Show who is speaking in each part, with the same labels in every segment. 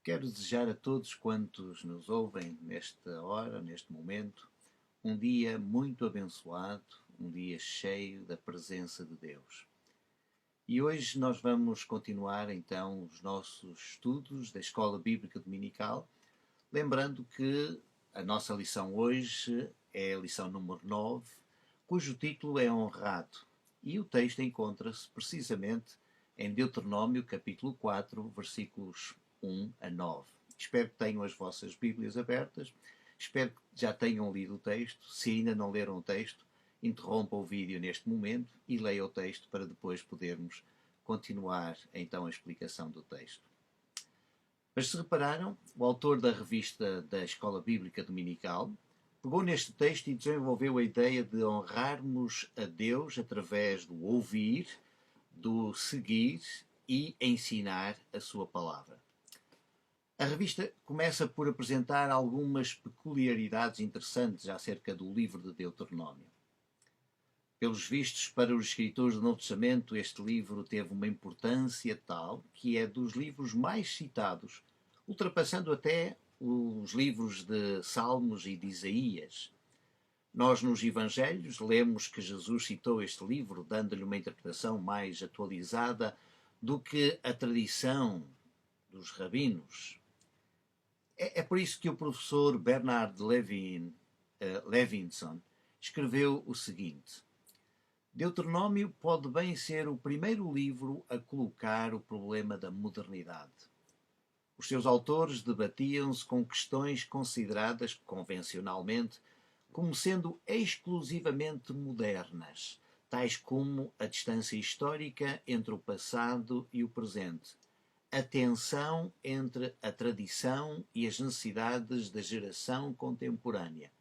Speaker 1: Quero desejar a todos quantos nos ouvem nesta hora, neste momento, um dia muito abençoado, um dia cheio da presença de Deus. E hoje nós vamos continuar então os nossos estudos da Escola Bíblica Dominical, lembrando que a nossa lição hoje é a lição número 9, cujo título é Honrado. E o texto encontra-se precisamente em Deuteronômio, capítulo 4, versículos 1 a 9. Espero que tenham as vossas Bíblias abertas, espero que já tenham lido o texto. Se ainda não leram o texto, interrompa o vídeo neste momento e leia o texto para depois podermos continuar então a explicação do texto. Mas se repararam, o autor da revista da Escola Bíblica Dominical pegou neste texto e desenvolveu a ideia de honrarmos a Deus através do ouvir, do seguir e ensinar a sua palavra. A revista começa por apresentar algumas peculiaridades interessantes acerca do livro de Deuteronômio. Pelos vistos, para os escritores do Novo Testamento, este livro teve uma importância tal que é dos livros mais citados, ultrapassando até os livros de Salmos e de Isaías. Nós, nos Evangelhos, lemos que Jesus citou este livro, dando-lhe uma interpretação mais atualizada do que a tradição dos rabinos. É por isso que o professor Bernard Levinson escreveu o seguinte: Deuteronômio pode bem ser o primeiro livro a colocar o problema da modernidade. Os seus autores debatiam-se com questões consideradas convencionalmente como sendo exclusivamente modernas, tais como a distância histórica entre o passado e o presente, a tensão entre a tradição e as necessidades da geração contemporânea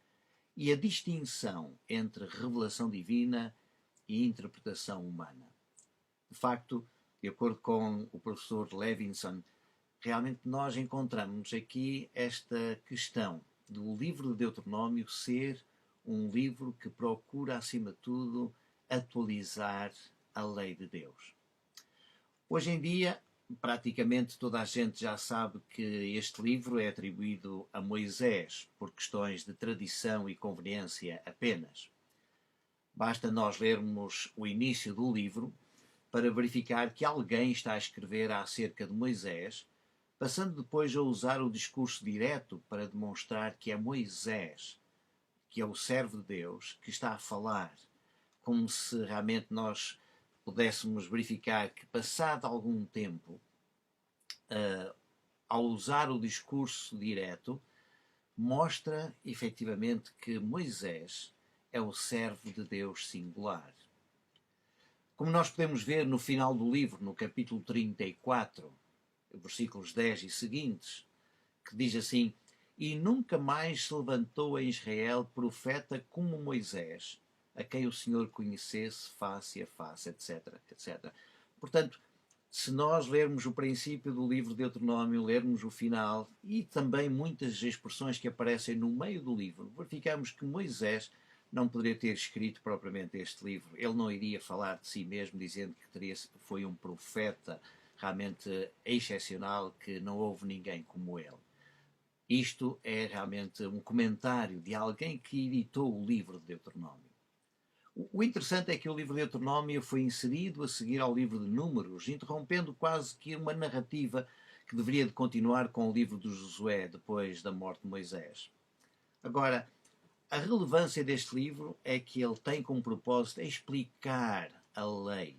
Speaker 1: e a distinção entre revelação divina e interpretação humana. De facto, de acordo com o professor Levinson, realmente nós encontramos aqui esta questão do livro de Deuteronômio ser um livro que procura, acima de tudo, atualizar a lei de Deus. Hoje em dia, praticamente toda a gente já sabe que este livro é atribuído a Moisés por questões de tradição e conveniência apenas. Basta nós lermos o início do livro para verificar que alguém está a escrever acerca de Moisés, passando depois a usar o discurso direto para demonstrar que é Moisés, que é o servo de Deus, que está a falar, como se realmente nós pudéssemos verificar que, passado algum tempo, ao usar o discurso direto, mostra efetivamente que Moisés é o servo de Deus singular. Como nós podemos ver no final do livro, no capítulo 34, versículos 10 e seguintes, que diz assim: E nunca mais se levantou em Israel profeta como Moisés, a quem o Senhor conhecesse face a face, etc, etc. Portanto, se nós lermos o princípio do livro de Deuteronômio, lermos o final e também muitas expressões que aparecem no meio do livro, verificamos que Moisés não poderia ter escrito propriamente este livro. Ele não iria falar de si mesmo dizendo que foi um profeta realmente excepcional, que não houve ninguém como ele. Isto é realmente um comentário de alguém que editou o livro de Deuteronômio. O interessante é que o livro de Deuteronômio foi inserido a seguir ao livro de Números, interrompendo quase que uma narrativa que deveria de continuar com o livro de Josué depois da morte de Moisés. Agora, a relevância deste livro é que ele tem como propósito explicar a lei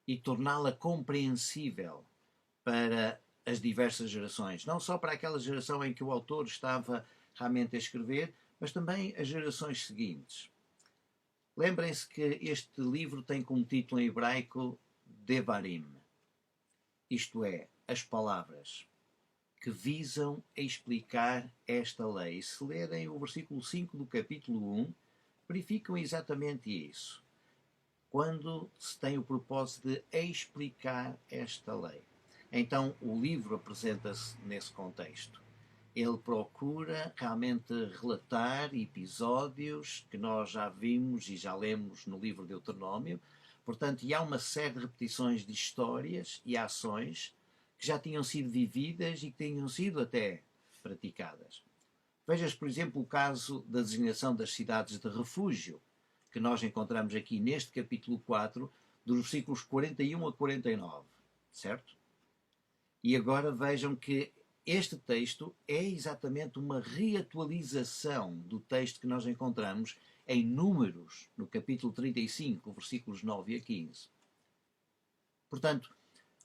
Speaker 1: e torná-la compreensível para as diversas gerações, não só para aquela geração em que o autor estava realmente a escrever, mas também as gerações seguintes. Lembrem-se que este livro tem como título em hebraico Devarim, isto é, as palavras que visam explicar esta lei. Se lerem o versículo 5 do capítulo 1, verificam exatamente isso. Quando se tem o propósito de explicar esta lei. Então o livro apresenta-se nesse contexto. Ele procura realmente relatar episódios que nós já vimos e já lemos no livro de Deuteronômio. Portanto, há uma série de repetições de histórias e ações que já tinham sido vividas e que tinham sido até praticadas. Vejas, por exemplo, o caso da designação das cidades de refúgio, que nós encontramos aqui neste capítulo 4, dos versículos 41 a 49, certo? E agora vejam que este texto é exatamente uma reatualização do texto que nós encontramos em Números, no capítulo 35, versículos 9 a 15. Portanto,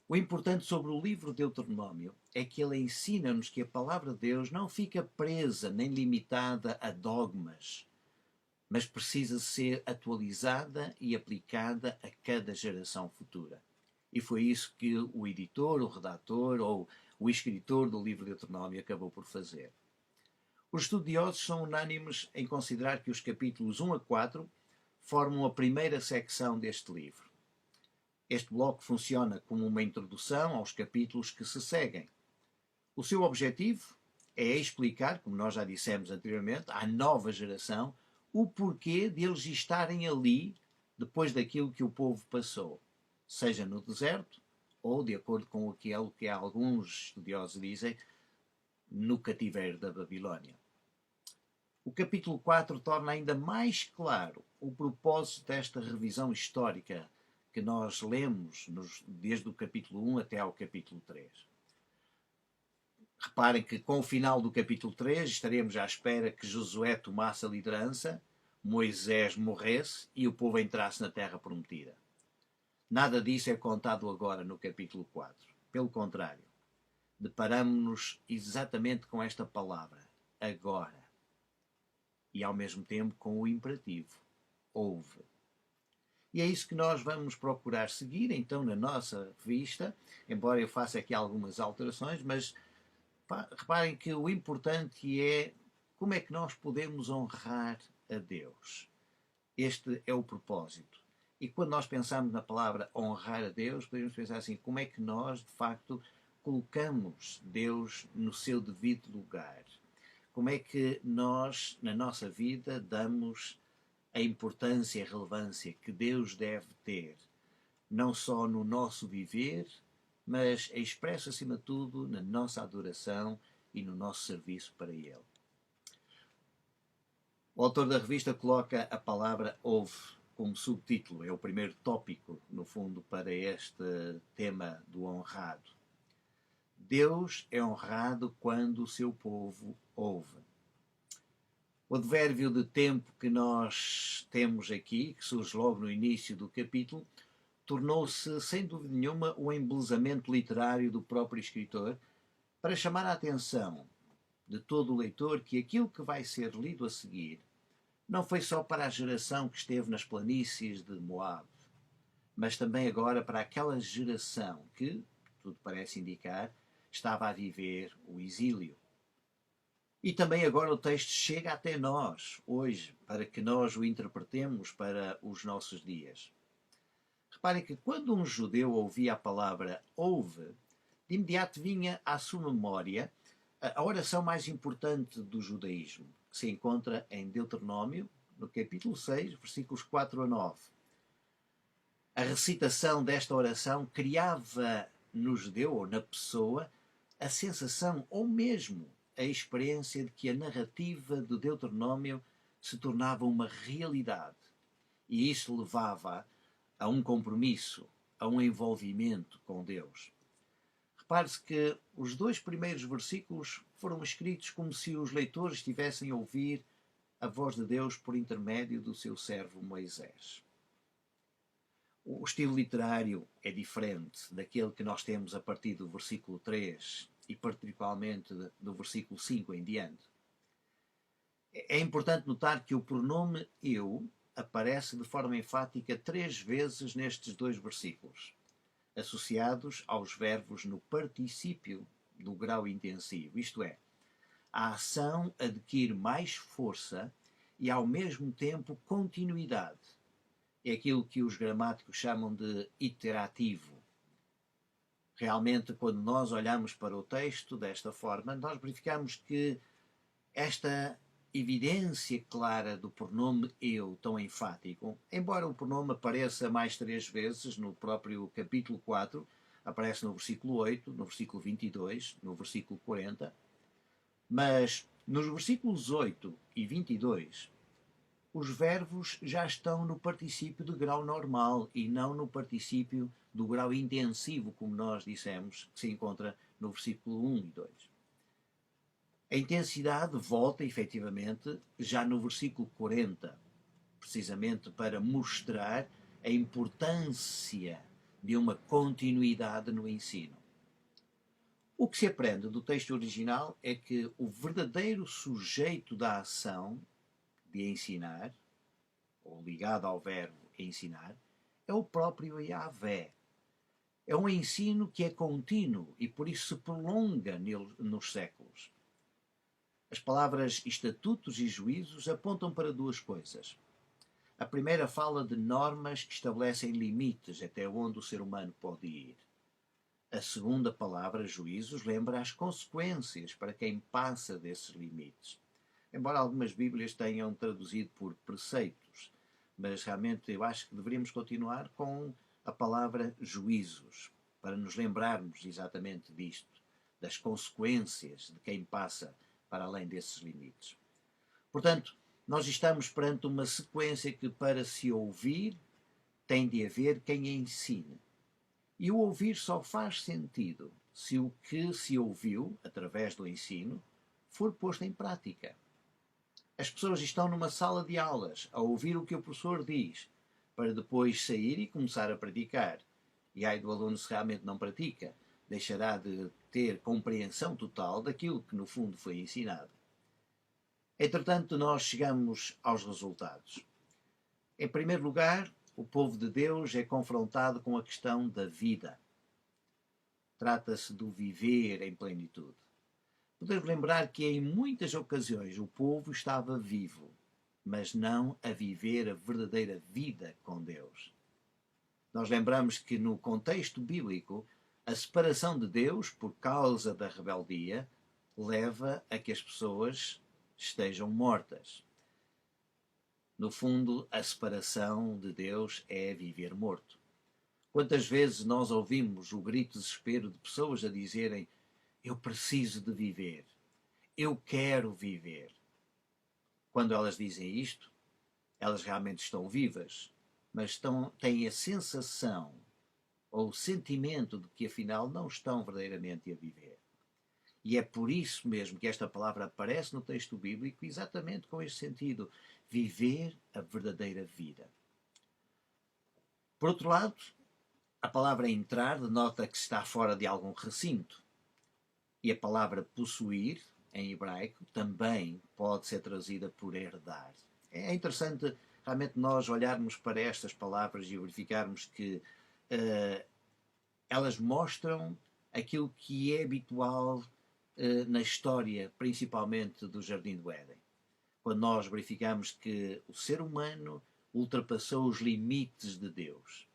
Speaker 1: o importante sobre o livro de Deuteronômio é que ele ensina-nos que a palavra de Deus não fica presa nem limitada a dogmas, mas precisa ser atualizada e aplicada a cada geração futura. E foi isso que o editor, o redator ou o escritor do livro de Deuteronômio acabou por fazer. Os estudiosos são unânimes em considerar que os capítulos 1 a 4 formam a primeira secção deste livro. Este bloco funciona como uma introdução aos capítulos que se seguem. O seu objetivo é explicar, como nós já dissemos anteriormente, à nova geração o porquê de eles estarem ali depois daquilo que o povo passou, seja no deserto ou, de acordo com aquilo que alguns estudiosos dizem, no cativeiro da Babilónia. O capítulo 4 torna ainda mais claro o propósito desta revisão histórica que nós lemos desde o capítulo 1 até ao capítulo 3. Reparem que com o final do capítulo 3 estaremos à espera que Josué tomasse a liderança, Moisés morresse e o povo entrasse na terra prometida. Nada disso é contado agora no capítulo 4. Pelo contrário, deparamos-nos exatamente com esta palavra, agora. E ao mesmo tempo com o imperativo, ouve. E é isso que nós vamos procurar seguir, então, na nossa revista, embora eu faça aqui algumas alterações, mas reparem que o importante é como é que nós podemos honrar a Deus. Este é o propósito. E quando nós pensamos na palavra honrar a Deus, podemos pensar assim, como é que nós, de facto, colocamos Deus no seu devido lugar? Como é que nós, na nossa vida, damos a importância e a relevância que Deus deve ter, não só no nosso viver, mas expresso acima de tudo na nossa adoração e no nosso serviço para Ele. O autor da revista coloca a palavra ouve como subtítulo, é o primeiro tópico, no fundo, para este tema do honrado. Deus é honrado quando o seu povo ouve. O advérbio de tempo que nós temos aqui, que surge logo no início do capítulo, tornou-se, sem dúvida nenhuma, o embelezamento literário do próprio escritor para chamar a atenção de todo o leitor que aquilo que vai ser lido a seguir não foi só para a geração que esteve nas planícies de Moab, mas também agora para aquela geração que, tudo parece indicar, estava a viver o exílio. E também agora o texto chega até nós, hoje, para que nós o interpretemos para os nossos dias. Reparem que quando um judeu ouvia a palavra ouve, de imediato vinha à sua memória a oração mais importante do judaísmo, que se encontra em Deuteronômio, no capítulo 6, versículos 4 a 9. A recitação desta oração criava no judeu, ou na pessoa, a sensação, ou mesmo a experiência de que a narrativa do Deuteronômio se tornava uma realidade. E isso levava a um compromisso, a um envolvimento com Deus. Repare-se que os dois primeiros versículos foram escritos como se os leitores estivessem a ouvir a voz de Deus por intermédio do seu servo Moisés. O estilo literário é diferente daquele que nós temos a partir do versículo 3 e particularmente do versículo 5 em diante. É importante notar que o pronome eu aparece de forma enfática 3 vezes nestes dois versículos, associados aos verbos no particípio do grau intensivo, isto é, a ação adquire mais força e ao mesmo tempo continuidade. É aquilo que os gramáticos chamam de iterativo. Realmente, quando nós olhamos para o texto desta forma, nós verificamos que esta evidência clara do pronome eu, tão enfático, embora o pronome apareça mais 3 vezes no próprio capítulo 4, aparece no versículo 8, no versículo 22, no versículo 40, mas nos versículos 8 e 22, os verbos já estão no particípio de grau normal e não no particípio do grau intensivo, como nós dissemos, que se encontra no versículo 1 e 2. A intensidade volta, efetivamente, já no versículo 40, precisamente para mostrar a importância de uma continuidade no ensino. O que se aprende do texto original é que o verdadeiro sujeito da ação de ensinar, ou ligado ao verbo ensinar, é o próprio Yahvé. É um ensino que é contínuo e por isso se prolonga nos séculos. As palavras estatutos e juízos apontam para duas coisas. A primeira fala de normas que estabelecem limites até onde o ser humano pode ir. A segunda palavra, juízos, lembra as consequências para quem passa desses limites. Embora algumas Bíblias tenham traduzido por preceitos, mas realmente eu acho que deveríamos continuar com a palavra juízos, para nos lembrarmos exatamente disto, das consequências de quem passa para além desses limites. Portanto, nós estamos perante uma sequência que, para se ouvir, tem de haver quem ensine. E o ouvir só faz sentido se o que se ouviu, através do ensino, for posto em prática. As pessoas estão numa sala de aulas a ouvir o que o professor diz, para depois sair e começar a praticar. E ai do aluno se realmente não pratica, deixará de ter compreensão total daquilo que no fundo foi ensinado. Entretanto, nós chegamos aos resultados. Em primeiro lugar, o povo de Deus é confrontado com a questão da vida. Trata-se do viver em plenitude. Podemos lembrar que em muitas ocasiões o povo estava vivo, mas não a viver a verdadeira vida com Deus. Nós lembramos que no contexto bíblico, a separação de Deus por causa da rebeldia leva a que as pessoas estejam mortas. No fundo, a separação de Deus é viver morto. Quantas vezes nós ouvimos o grito de desespero de pessoas a dizerem: eu preciso de viver, eu quero viver. Quando elas dizem isto, elas realmente estão vivas, mas têm a sensação ou o sentimento de que afinal não estão verdadeiramente a viver. E é por isso mesmo que esta palavra aparece no texto bíblico, exatamente com este sentido: viver a verdadeira vida. Por outro lado, a palavra entrar denota que está fora de algum recinto. E a palavra possuir, em hebraico, também pode ser traduzida por herdar. É interessante realmente nós olharmos para estas palavras e verificarmos que elas mostram aquilo que é habitual na história, principalmente do Jardim do Éden. Quando nós verificamos que o ser humano ultrapassou os limites de Deus.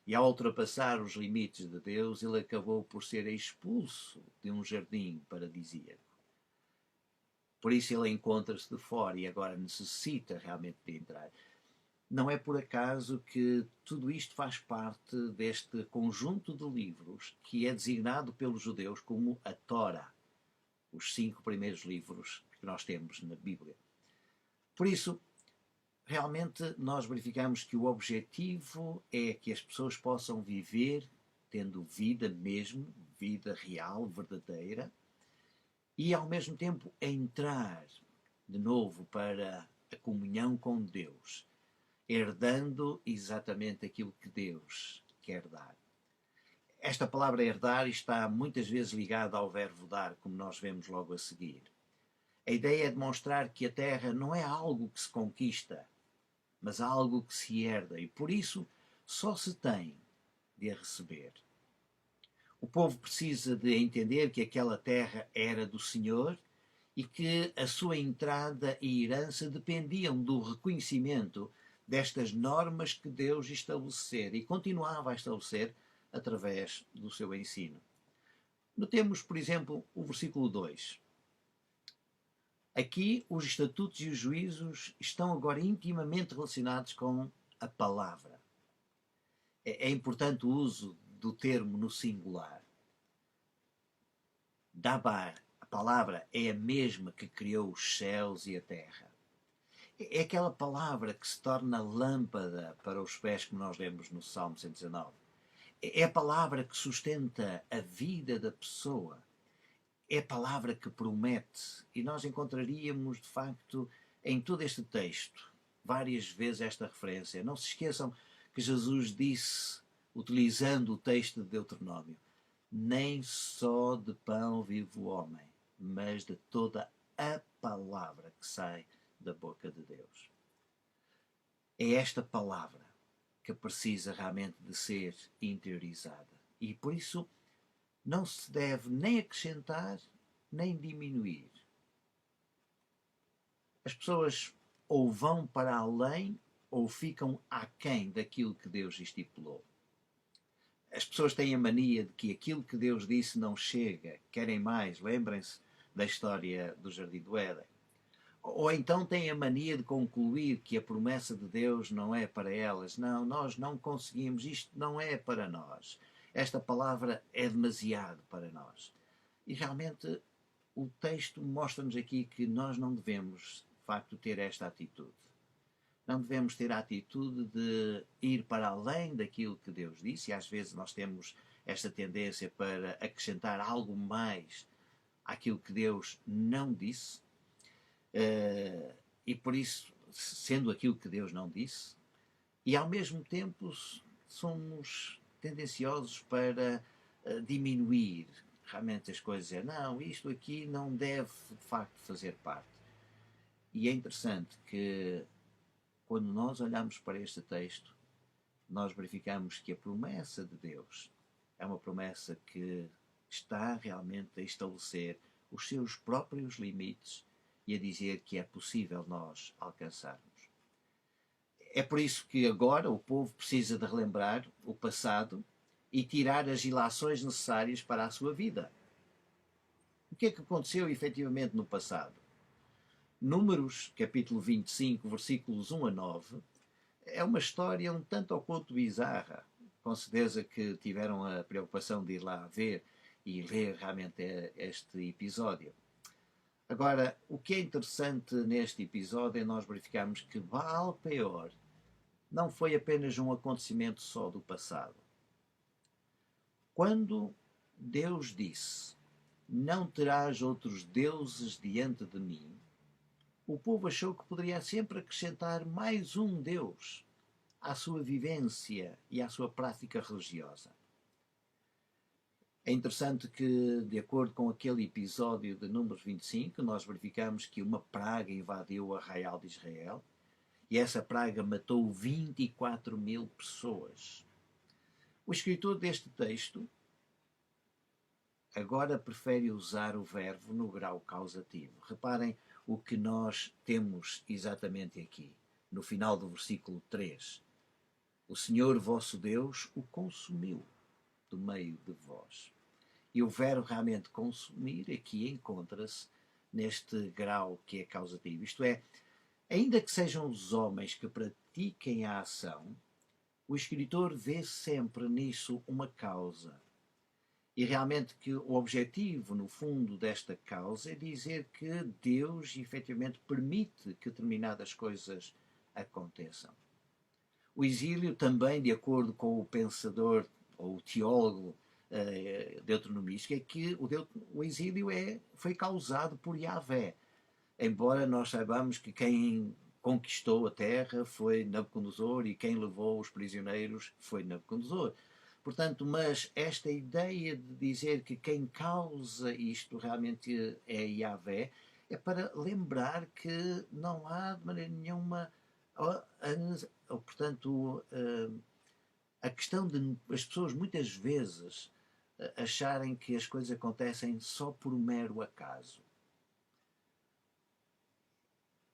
Speaker 1: E ao ultrapassar os limites de Deus, ele acabou por ser expulso de um jardim paradisíaco. Por isso ele encontra-se de fora e agora necessita realmente de entrar. Não é por acaso que tudo isto faz parte deste conjunto de livros que é designado pelos judeus como a Torá, os 5 primeiros livros que nós temos na Bíblia. Por isso, realmente nós verificamos que o objetivo é que as pessoas possam viver tendo vida mesmo, vida real, verdadeira, e ao mesmo tempo entrar de novo para a comunhão com Deus, herdando exatamente aquilo que Deus quer dar. Esta palavra herdar está muitas vezes ligada ao verbo dar, como nós vemos logo a seguir. A ideia é demonstrar que a terra não é algo que se conquista, mas algo que se herda, e por isso só se tem de a receber. O povo precisa de entender que aquela terra era do Senhor e que a sua entrada e herança dependiam do reconhecimento destas normas que Deus estabelecera e continuava a estabelecer através do seu ensino. Notemos, por exemplo, o versículo 2. Aqui, os estatutos e os juízos estão agora intimamente relacionados com a palavra. É importante o uso do termo no singular. Dabar, a palavra, é a mesma que criou os céus e a terra. É aquela palavra que se torna lâmpada para os pés, como nós lemos no Salmo 119. É a palavra que sustenta a vida da pessoa. É a palavra que promete. E nós encontraríamos, de facto, em todo este texto, várias vezes esta referência. Não se esqueçam que Jesus disse, utilizando o texto de Deuteronômio, nem só de pão vive o homem, mas de toda a palavra que sai da boca de Deus. É esta palavra que precisa realmente de ser interiorizada. E por isso não se deve nem acrescentar, nem diminuir. As pessoas ou vão para além ou ficam aquém daquilo que Deus estipulou. As pessoas têm a mania de que aquilo que Deus disse não chega, querem mais. Lembrem-se da história do Jardim do Éden. Ou então têm a mania de concluir que a promessa de Deus não é para elas. Não, nós não conseguimos, isto não é para nós. Esta palavra é demasiado para nós. E realmente o texto mostra-nos aqui que nós não devemos, de facto, ter esta atitude. Não devemos ter a atitude de ir para além daquilo que Deus disse, e às vezes nós temos esta tendência para acrescentar algo mais àquilo que Deus não disse, e por isso, sendo aquilo que Deus não disse, e ao mesmo tempo somos tendenciosos para diminuir realmente as coisas. Não, isto aqui não deve de facto fazer parte. E é interessante que quando nós olhamos para este texto, nós verificamos que a promessa de Deus é uma promessa que está realmente a estabelecer os seus próprios limites e a dizer que é possível nós alcançarmos. É por isso que agora o povo precisa de relembrar o passado e tirar as ilações necessárias para a sua vida. O que é que aconteceu efetivamente no passado? Números, capítulo 25, versículos 1 a 9, é uma história um tanto ao quanto bizarra. Com certeza que tiveram a preocupação de ir lá ver e ler realmente este episódio. Agora, o que é interessante neste episódio é nós verificarmos que Baal-Peor não foi apenas um acontecimento só do passado. Quando Deus disse, não terás outros deuses diante de mim, o povo achou que poderia sempre acrescentar mais um Deus à sua vivência e à sua prática religiosa. É interessante que, de acordo com aquele episódio de Números 25, nós verificamos que uma praga invadiu o arraial de Israel e essa praga matou 24.000 pessoas. O escritor deste texto agora prefere usar o verbo no grau causativo. Reparem o que nós temos exatamente aqui, no final do versículo 3. O Senhor vosso Deus o consumiu do meio de vós. E o verbo realmente consumir aqui encontra-se neste grau que é causativo. Isto é, ainda que sejam os homens que pratiquem a ação, o escritor vê sempre nisso uma causa. E realmente que o objetivo, no fundo, desta causa é dizer que Deus efetivamente permite que determinadas coisas aconteçam. O exílio também, de acordo com o pensador ou o teólogo deuteronomístico, é que o exílio foi causado por Yahvé. Embora nós saibamos que quem conquistou a terra foi Nabucodonosor e quem levou os prisioneiros foi Nabucodonosor. Portanto, mas esta ideia de dizer que quem causa isto realmente é Yahvé, é para lembrar que não há de maneira nenhuma, portanto, a questão de as pessoas muitas vezes acharem que as coisas acontecem só por mero acaso.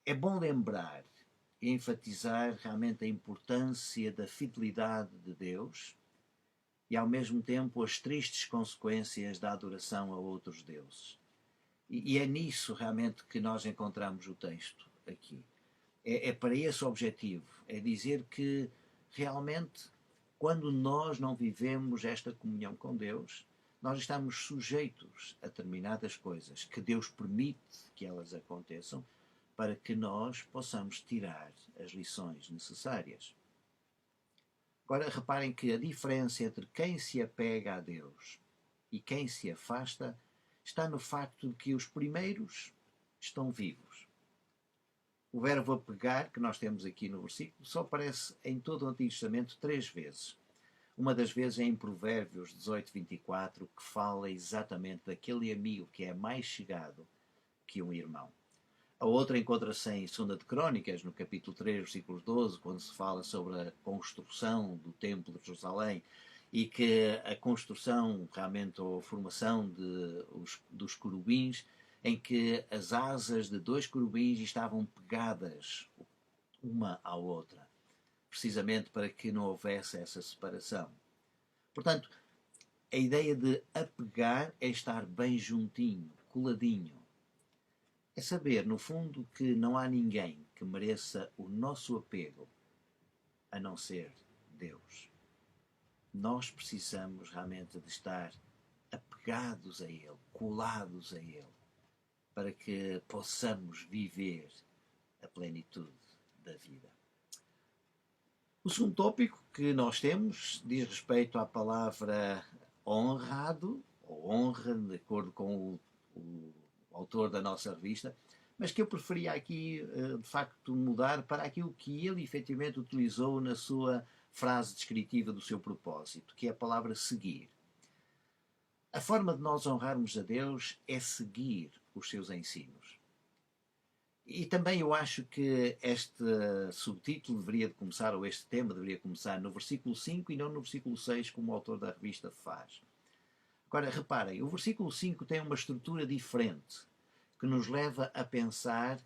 Speaker 1: É bom lembrar e enfatizar realmente a importância da fidelidade de Deus e ao mesmo tempo as tristes consequências da adoração a outros deuses. E é nisso realmente que nós encontramos o texto aqui. É para esse objetivo, é dizer que realmente quando nós não vivemos esta comunhão com Deus, nós estamos sujeitos a determinadas coisas que Deus permite que elas aconteçam para que nós possamos tirar as lições necessárias. Agora reparem que a diferença entre quem se apega a Deus e quem se afasta está no facto de que os primeiros estão vivos. O verbo apegar, que nós temos aqui no versículo, só aparece em todo o Antigo Testamento 3 vezes. Uma das vezes é em Provérbios 18:24, que fala exatamente daquele amigo que é mais chegado que um irmão. A outra encontra-se em 2 de Crónicas, no capítulo 3, versículo 12, quando se fala sobre a construção do Templo de Jerusalém e que a construção, realmente, ou a formação dos querubins, em que as asas de 2 querubins estavam pegadas uma à outra, precisamente para que não houvesse essa separação. Portanto, a ideia de apegar é estar bem juntinho, coladinho. É saber, no fundo, que não há ninguém que mereça o nosso apego a não ser Deus. Nós precisamos realmente de estar apegados a Ele, colados a Ele, para que possamos viver a plenitude da vida. O segundo tópico que nós temos diz respeito à palavra honrado, ou honra, de acordo com o autor da nossa revista, mas que eu preferia aqui, de facto, mudar para aquilo que ele efetivamente utilizou na sua frase descritiva do seu propósito, que é a palavra seguir. A forma de nós honrarmos a Deus é seguir os seus ensinos. E também eu acho que este subtítulo deveria de começar, ou este tema deveria começar no versículo 5 e não no versículo 6, como o autor da revista faz. Agora, reparem, o versículo 5 tem uma estrutura diferente, que nos leva a pensar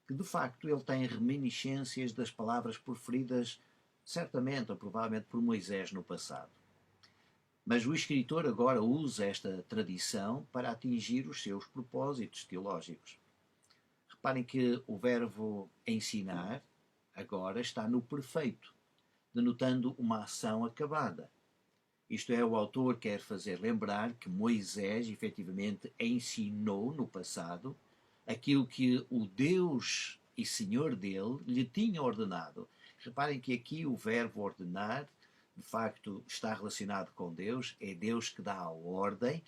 Speaker 1: que, de facto, ele tem reminiscências das palavras proferidas, certamente ou provavelmente por Moisés no passado. Mas o escritor agora usa esta tradição para atingir os seus propósitos teológicos. Reparem que o verbo ensinar agora está no perfeito, denotando uma ação acabada. Isto é, o autor quer fazer lembrar que Moisés efetivamente ensinou no passado aquilo que o Deus e Senhor dele lhe tinha ordenado. Reparem que aqui o verbo ordenar, de facto, está relacionado com Deus, é Deus que dá a ordem,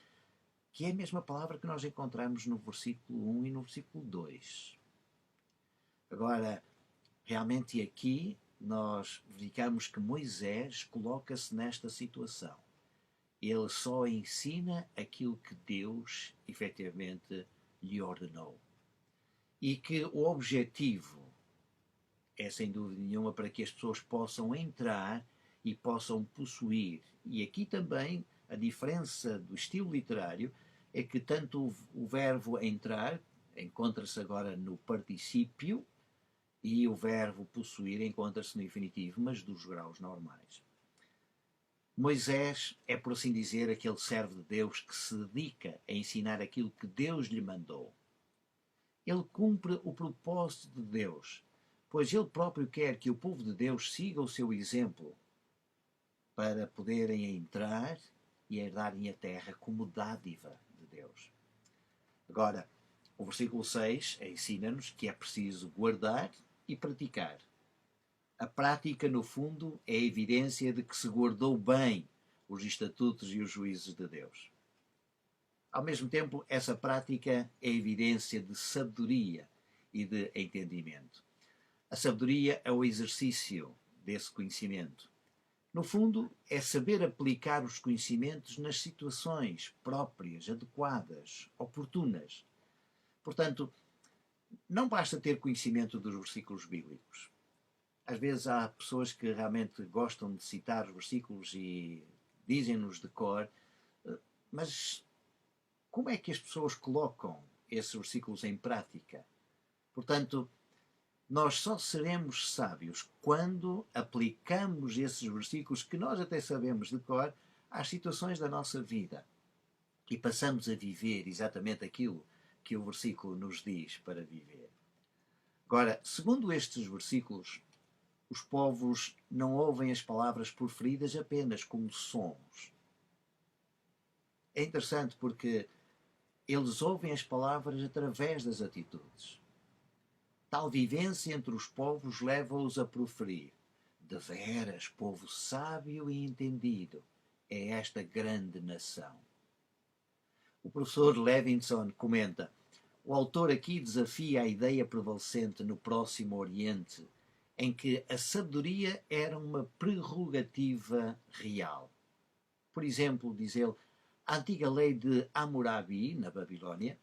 Speaker 1: que é a mesma palavra que nós encontramos no versículo 1 e no versículo 2. Agora, realmente aqui nós verificamos que Moisés coloca-se nesta situação. Ele só ensina aquilo que Deus efetivamente lhe ordenou. E que o objetivo é, sem dúvida nenhuma, para que as pessoas possam entrar e possam possuir. E aqui também a diferença do estilo literário é que tanto o verbo entrar encontra-se agora no particípio e o verbo possuir encontra-se no infinitivo, mas dos graus normais. Moisés é, por assim dizer, aquele servo de Deus que se dedica a ensinar aquilo que Deus lhe mandou. Ele cumpre o propósito de Deus, pois ele próprio quer que o povo de Deus siga o seu exemplo para poderem entrar e herdarem a terra como dádiva de Deus. Agora, o versículo 6 ensina-nos que é preciso guardar e praticar. A prática, no fundo, é a evidência de que se guardou bem os estatutos e os juízos de Deus. Ao mesmo tempo, essa prática é evidência de sabedoria e de entendimento. A sabedoria é o exercício desse conhecimento. No fundo, é saber aplicar os conhecimentos nas situações próprias, adequadas, oportunas. Portanto, não basta ter conhecimento dos versículos bíblicos. Às vezes há pessoas que realmente gostam de citar os versículos e dizem-nos de cor, mas como é que as pessoas colocam esses versículos em prática? Portanto, nós só seremos sábios quando aplicamos esses versículos que nós até sabemos de cor às situações da nossa vida e passamos a viver exatamente aquilo que o versículo nos diz para viver. Agora, segundo estes versículos, Os povos não ouvem as palavras proferidas apenas como sons. É interessante porque eles ouvem as palavras através das atitudes. Tal vivência entre os povos leva-os a proferir: deveras, povo sábio e entendido, é esta grande nação. O professor Levinson comenta: o autor aqui desafia a ideia prevalecente no Próximo Oriente, em que a sabedoria era uma prerrogativa real. Por exemplo, diz ele, a antiga lei de Hammurabi, na Babilónia,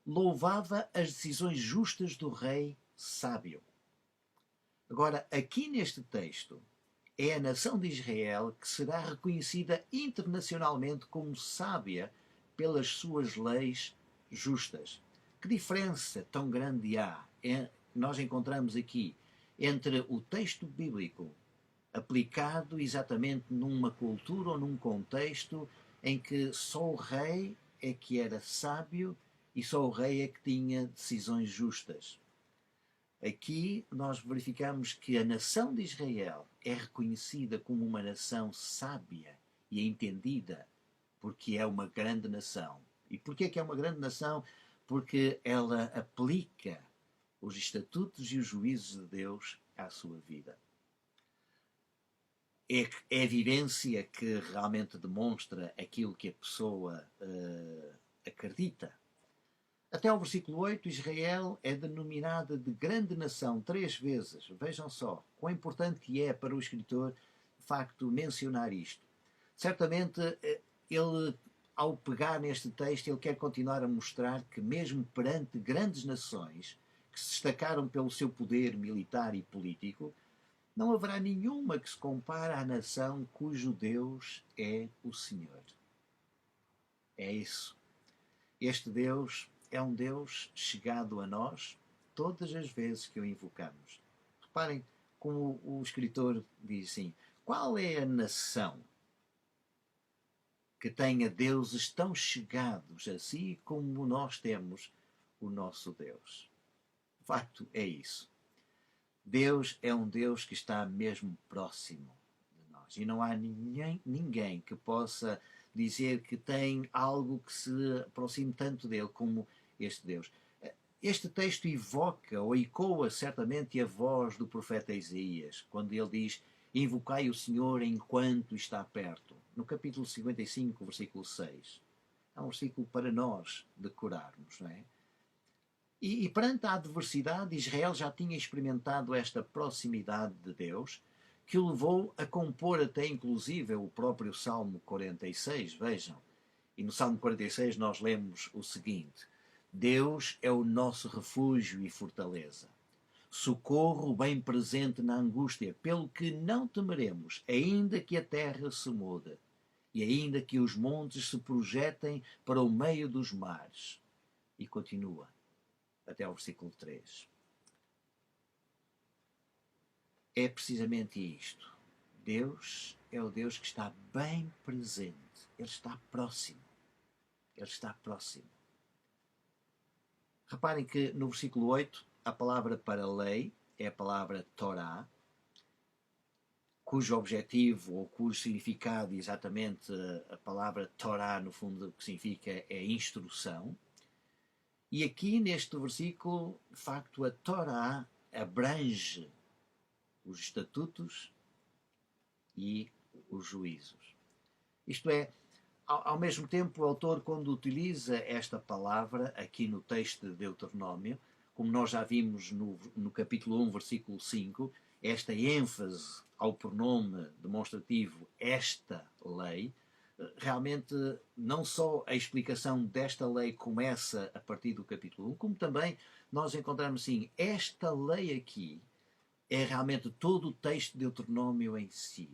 Speaker 1: louvava as decisões justas do rei sábio. Agora, aqui neste texto, é a nação de Israel que será reconhecida internacionalmente como sábia pelas suas leis justas. Que diferença tão grande há nós encontramos aqui entre o texto bíblico aplicado exatamente numa cultura ou num contexto em que só o rei é que era sábio e só o rei é que tinha decisões justas. Aqui nós verificamos que a nação de Israel é reconhecida como uma nação sábia e entendida, porque é uma grande nação. E porquê que é uma grande nação? Porque ela aplica os estatutos e os juízos de Deus à sua vida. É a vivência que realmente demonstra aquilo que a pessoa acredita. Até ao versículo 8, Israel é denominada de grande nação 3 vezes. Vejam só, quão importante que é para o escritor, de facto, mencionar isto. Certamente, ele, ao pegar neste texto, ele quer continuar a mostrar que mesmo perante grandes nações, que se destacaram pelo seu poder militar e político, não haverá nenhuma que se compare à nação cujo Deus é o Senhor. É isso. Este Deus é um Deus chegado a nós todas as vezes que o invocamos. Reparem como o escritor diz assim: qual é a nação que tenha deuses tão chegados a si como nós temos o nosso Deus? De facto, é isso. Deus é um Deus que está mesmo próximo de nós. E não há ninguém que possa dizer que tem algo que se aproxime tanto dele como este Deus. Este texto evoca ou ecoa certamente a voz do profeta Isaías, quando ele diz: invocai o Senhor enquanto está perto. No capítulo 55, versículo 6. É um versículo para nós decorarmos, não é? E perante a adversidade, Israel já tinha experimentado esta proximidade de Deus, que o levou a compor até inclusive o próprio Salmo 46, vejam. E no Salmo 46 nós lemos o seguinte: Deus é o nosso refúgio e fortaleza, socorro bem presente na angústia, pelo que não temeremos, ainda que a terra se mude, e ainda que os montes se projetem para o meio dos mares. E continua até ao versículo 3. É precisamente isto. Deus é o Deus que está bem presente. Ele está próximo. Ele está próximo. Reparem que no versículo 8, a palavra para lei é a palavra Torá, cujo objetivo ou cujo significado, exatamente a palavra Torá, no fundo, o que significa é instrução. E aqui neste versículo, de facto, a Torá abrange os estatutos e os juízos. Isto é, ao mesmo tempo, o autor, quando utiliza esta palavra aqui no texto de Deuteronômio, como nós já vimos no capítulo 1, versículo 5, esta ênfase ao pronome demonstrativo, esta lei, realmente não só a explicação desta lei começa a partir do capítulo 1, como também nós encontramos assim, esta lei aqui é realmente todo o texto de Deuteronômio em si.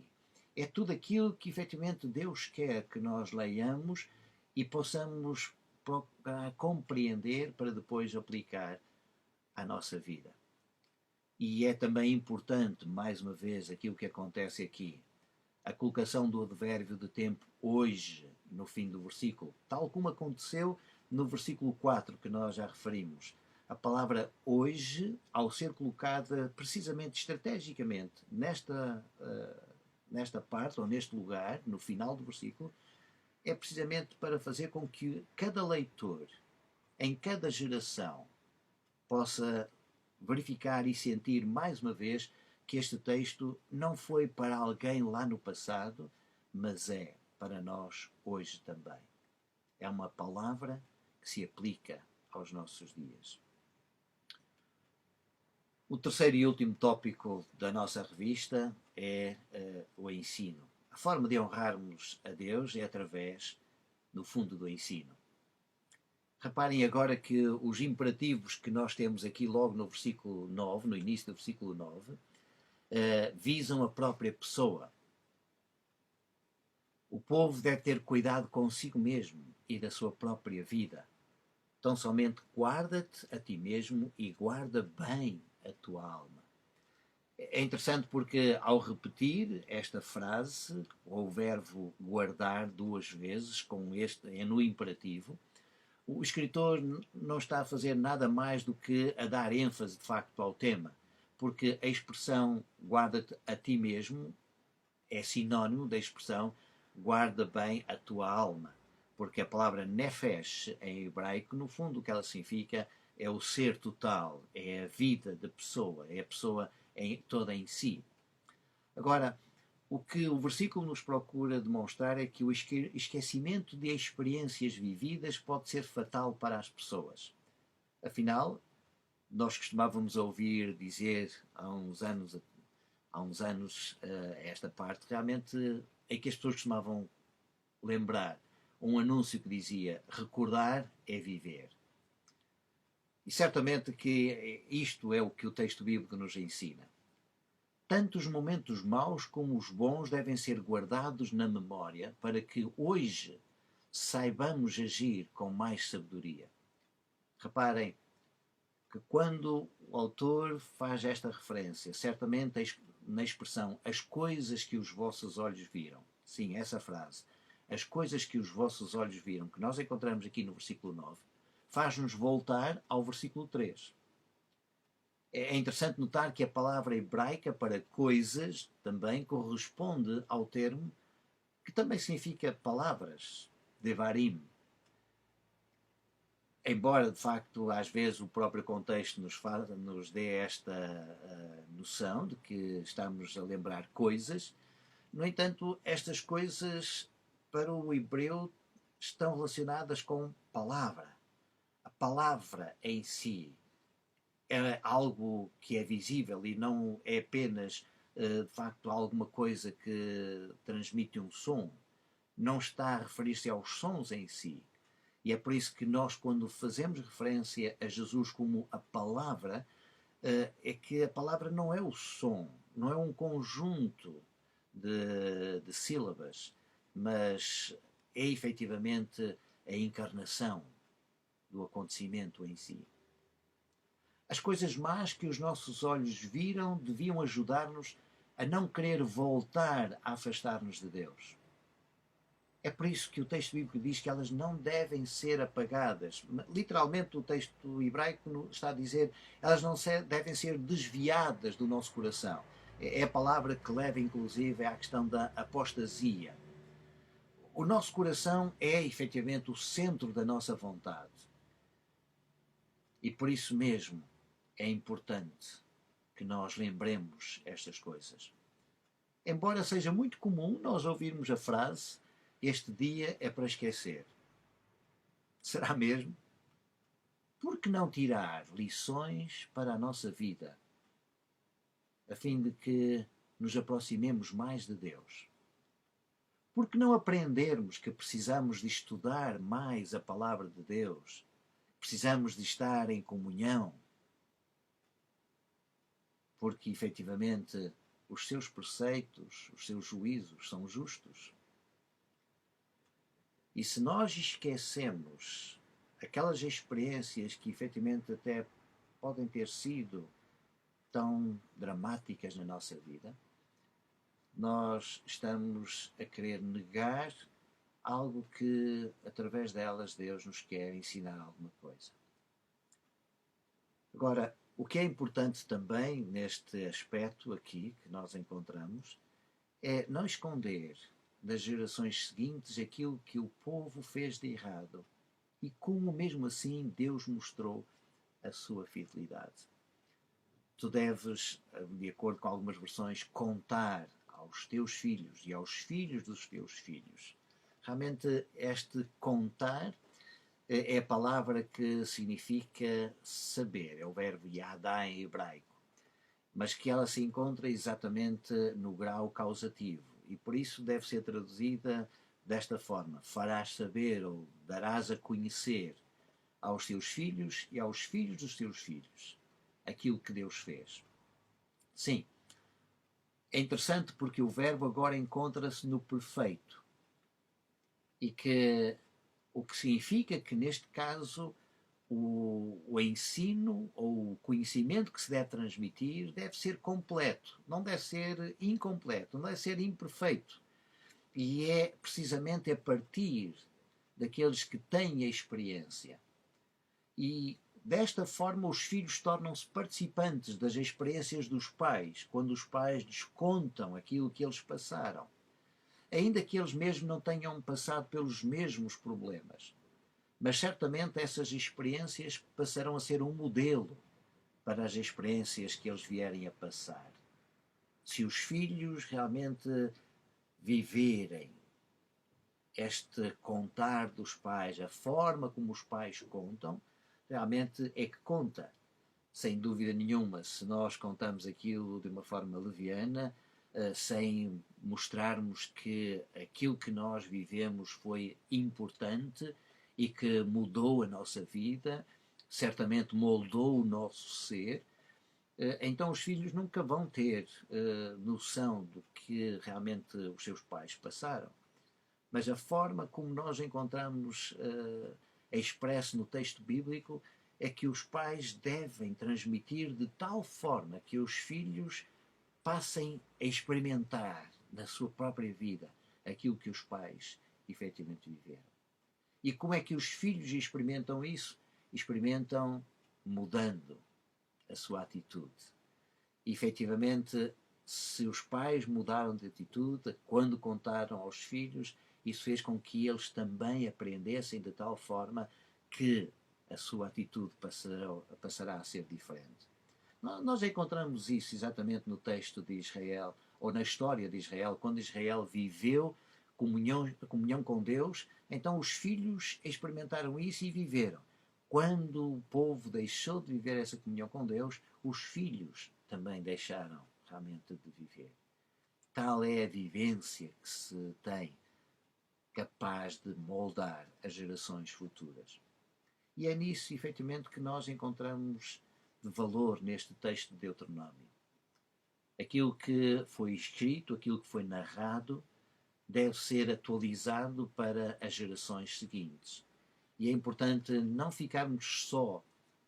Speaker 1: É tudo aquilo que efetivamente Deus quer que nós leiamos e possamos procurar compreender para depois aplicar à nossa vida. E é também importante, mais uma vez, aquilo que acontece aqui, a colocação do advérbio de tempo hoje, no fim do versículo, tal como aconteceu no versículo 4 que nós já referimos. A palavra hoje, ao ser colocada precisamente estrategicamente nesta parte, ou neste lugar, no final do versículo, é precisamente para fazer com que cada leitor, em cada geração, possa verificar e sentir mais uma vez que este texto não foi para alguém lá no passado, mas é para nós hoje também. É uma palavra que se aplica aos nossos dias. O terceiro e último tópico da nossa revista é o ensino. A forma de honrarmos a Deus é através, no fundo, do ensino. Reparem agora que os imperativos que nós temos aqui logo no versículo 9, no início do versículo 9, visam a própria pessoa. O povo deve ter cuidado consigo mesmo e da sua própria vida. Tão somente guarda-te a ti mesmo e guarda bem a tua alma. É interessante porque ao repetir esta frase, ou o verbo guardar duas vezes, com este no imperativo, o escritor não está a fazer nada mais do que a dar ênfase de facto ao tema, porque a expressão guarda-te a ti mesmo é sinónimo da expressão guarda bem a tua alma, porque a palavra nefesh em hebraico, no fundo o que ela significa é o ser total, é a vida da pessoa, é a pessoa toda em si. Agora, o que o versículo nos procura demonstrar é que o esquecimento de experiências vividas pode ser fatal para as pessoas. Afinal, nós costumávamos ouvir dizer há uns anos esta parte, realmente é que as pessoas costumavam lembrar um anúncio que dizia recordar é viver. E certamente que isto é o que o texto bíblico nos ensina. Tanto os momentos maus como os bons devem ser guardados na memória para que hoje saibamos agir com mais sabedoria. Reparem que quando o autor faz esta referência, certamente na expressão as coisas que os vossos olhos viram, sim, essa frase, as coisas que os vossos olhos viram, que nós encontramos aqui no versículo 9, faz-nos voltar ao versículo 3. É interessante notar que a palavra hebraica para coisas também corresponde ao termo que também significa palavras, devarim. Embora, de facto, às vezes o próprio contexto nos dê esta noção de que estamos a lembrar coisas, no entanto, estas coisas, para o hebreu, estão relacionadas com palavra. A palavra em si é algo que é visível e não é apenas, de facto, alguma coisa que transmite um som. Não está a referir-se aos sons em si. E é por isso que nós, quando fazemos referência a Jesus como a palavra, é que a palavra não é o som, não é um conjunto de sílabas, mas é efetivamente a encarnação do acontecimento em si. As coisas más que os nossos olhos viram deviam ajudar-nos a não querer voltar a afastar-nos de Deus. É por isso que o texto bíblico diz que elas não devem ser apagadas. Literalmente o texto hebraico está a dizer elas não devem ser desviadas do nosso coração. É a palavra que leva inclusive à questão da apostasia. O nosso coração é efetivamente o centro da nossa vontade. E por isso mesmo é importante que nós lembremos estas coisas. Embora seja muito comum nós ouvirmos a frase este dia é para esquecer. Será mesmo? Por que não tirar lições para a nossa vida, a fim de que nos aproximemos mais de Deus? Por que não aprendermos que precisamos de estudar mais a palavra de Deus? Precisamos de estar em comunhão? Porque, efetivamente, os seus preceitos, os seus juízos são justos. E se nós esquecemos aquelas experiências que efetivamente até podem ter sido tão dramáticas na nossa vida, nós estamos a querer negar algo que, através delas, Deus nos quer ensinar alguma coisa. Agora, o que é importante também neste aspecto aqui que nós encontramos é não esconder das gerações seguintes aquilo que o povo fez de errado e como mesmo assim Deus mostrou a sua fidelidade. Tu deves, de acordo com algumas versões, contar aos teus filhos e aos filhos dos teus filhos. Realmente este contar é a palavra que significa saber, é o verbo yadá em hebraico, mas que ela se encontra exatamente no grau causativo e por isso deve ser traduzida desta forma: farás saber ou darás a conhecer aos teus filhos e aos filhos dos teus filhos aquilo que Deus fez. Sim, é interessante porque o verbo agora encontra-se no perfeito e que o que significa que neste caso o ensino ou o conhecimento que se deve transmitir deve ser completo, não deve ser incompleto, não deve ser imperfeito. E é precisamente a partir daqueles que têm a experiência. E desta forma os filhos tornam-se participantes das experiências dos pais, quando os pais lhes contam aquilo que eles passaram. Ainda que eles mesmos não tenham passado pelos mesmos problemas. Mas certamente essas experiências passarão a ser um modelo para as experiências que eles vierem a passar. Se os filhos realmente viverem este contar dos pais, a forma como os pais contam, realmente é que conta. Sem dúvida nenhuma, se nós contamos aquilo de uma forma leviana, sem mostrarmos que aquilo que nós vivemos foi importante e que mudou a nossa vida, certamente moldou o nosso ser, então os filhos nunca vão ter noção do que realmente os seus pais passaram. Mas a forma como nós encontramos expresso no texto bíblico é que os pais devem transmitir de tal forma que os filhos passem a experimentar na sua própria vida aquilo que os pais efetivamente viveram. E como é que os filhos experimentam isso? Experimentam mudando a sua atitude. E, efetivamente, se os pais mudaram de atitude quando contaram aos filhos, isso fez com que eles também aprendessem de tal forma que a sua atitude passará a ser diferente. Nós encontramos isso exatamente no texto de Israel, ou na história de Israel, quando Israel viveu comunhão com Deus, então os filhos experimentaram isso e viveram. Quando o povo deixou de viver essa comunhão com Deus, os filhos também deixaram realmente de viver. Tal é a vivência que se tem, capaz de moldar as gerações futuras. E é nisso, efetivamente, que nós encontramos de valor neste texto de Deuteronômio. Aquilo que foi escrito, aquilo que foi narrado, deve ser atualizado para as gerações seguintes. E é importante não ficarmos só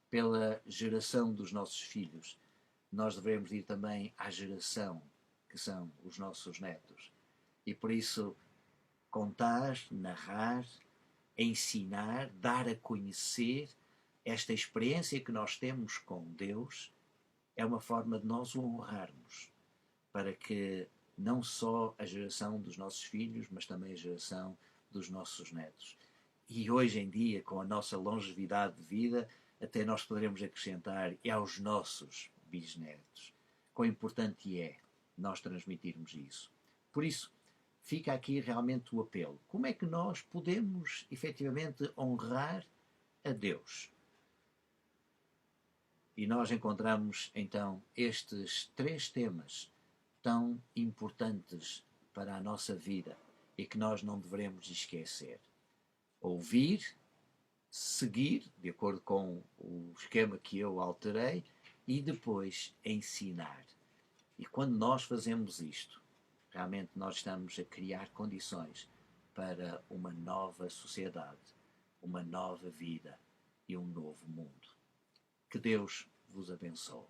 Speaker 1: pela geração dos nossos filhos. Nós devemos ir também à geração que são os nossos netos. E por isso, contar, narrar, ensinar, dar a conhecer esta experiência que nós temos com Deus é uma forma de nós o honrarmos, para que não só a geração dos nossos filhos, mas também a geração dos nossos netos. E hoje em dia, com a nossa longevidade de vida, até nós poderemos acrescentar e aos nossos bisnetos. Quão importante é nós transmitirmos isso. Por isso, fica aqui realmente o apelo. Como é que nós podemos efetivamente honrar a Deus? E nós encontramos então estes três temas tão importantes para a nossa vida e que nós não devemos esquecer. Ouvir, seguir, de acordo com o esquema que eu alterei, e depois ensinar. E quando nós fazemos isto, realmente nós estamos a criar condições para uma nova sociedade, uma nova vida e um novo mundo. Que Deus vos abençoe.